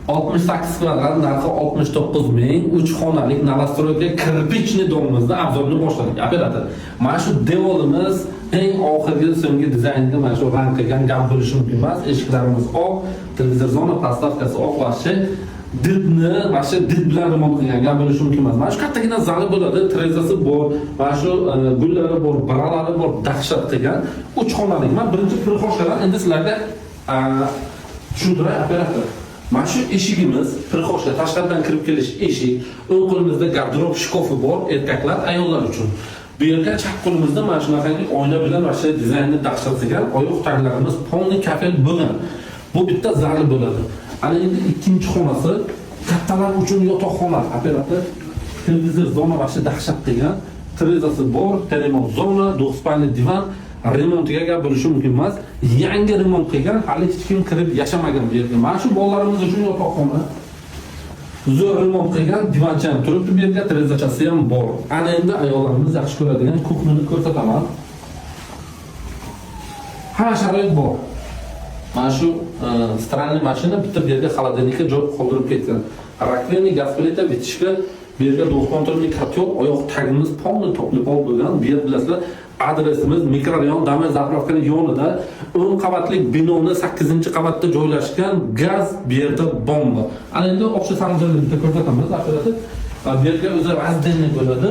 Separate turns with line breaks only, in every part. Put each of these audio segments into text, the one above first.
68 kvadrat, narxi 69 ming, 3 xonalik novostroyga kirpichni domimizda obzorni boshladik. Operator, mana shu devorimiz eng oxirgi so'nggi dizaynga mana shu rang qilgan, gap bo'lishi mumkin emas. Eshiklarimiz oq, televizor zona plastavkasi oq vashi, didni, mana shu did bilan remont qilgan, gap bo'lishi mumkin emas. Mana shu kattagina zali bo'ladi, terrazasi bor, mana shu gullari bor, baralari bor, dahshat qilgan 3 xonalik. Men birinchi prixoshkadan endi sizlarga tushuntiray operator. Mana shu eshigimiz, prixoshka, tashqaridan kirib kelish eshik, o'ng qo'limizda garderob shkofi bor, erkaklar, ayollar uchun. Bu yerga chap qo'limizda mana shunaqangi oyna bilan mana shu dizaynni dahshat qilgan oyoq taglarimiz polni kafel bo'lgan. Bu bitta zali bo'ladi. Ana endi ikkinchi xonasi kattalar uchun yotoqxona, operator. Televizor zona va shu dahshat qilgan, terrazasi bor, termos zona, do'xspalli divan. Remontiga gap bo'lishi mumkin emas. Yangi remont qilgan, hali hech kim kirib yashamagan bu yerga. Mana shu bolalarimiz uchun yotoqxona. Zo'r remont qilgan, divancha ham turibdi bu yerga, terazachasi ham bor. Ana endi ayollarimiz yaxshi ko'radigan kuxnyani ko'rsataman. Hamma sharoit bor. Mana shu stranli mashina bitta bu yerga xolodilnikka joy qoldirib ketgan. Rakveni, gaz plita, vitishka, bu yerga do'xpontorli kotyor, oyoq tagimiz polni to'plab bo'lgan. Bu yer bilasizlar, adresimiz mikrorayon Damir zapravkaning yonida 10 qavatli binoni 8-qavatda joylashgan, gaz bu yerda bomba. Ana endi o'sha saroylarni bitta ko'rsatamiz, operator. Bu yerga o'zi razdeniy bo'ladi.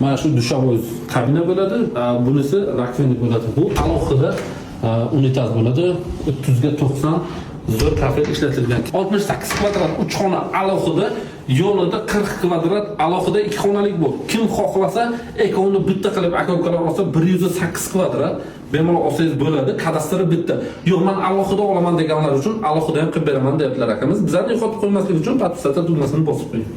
Mana shu dushovoy kabina bo'ladi, bunisi rakveni bo'ladi. Bu alohida unitaz bo'ladi. 30 ga 90 zo'r kafe ishlatilgan. 68 kvadrat 3 xona alohida, yo'lida 40 kvadrat alohida 2 xonalik bor. Kim xohlasa, ekonni bitta qilib aka-ukalar olsa 108 kvadrat bemalol olsangiz bo'ladi. Kadastri bitta. Yo'q, men alohida olaman deganlar uchun alohida ham qilib beraman deyaptilar akamiz. Bizlarni yo'qotib qo'ymaslik uchun podpisata tugmasini bosib qo'ying.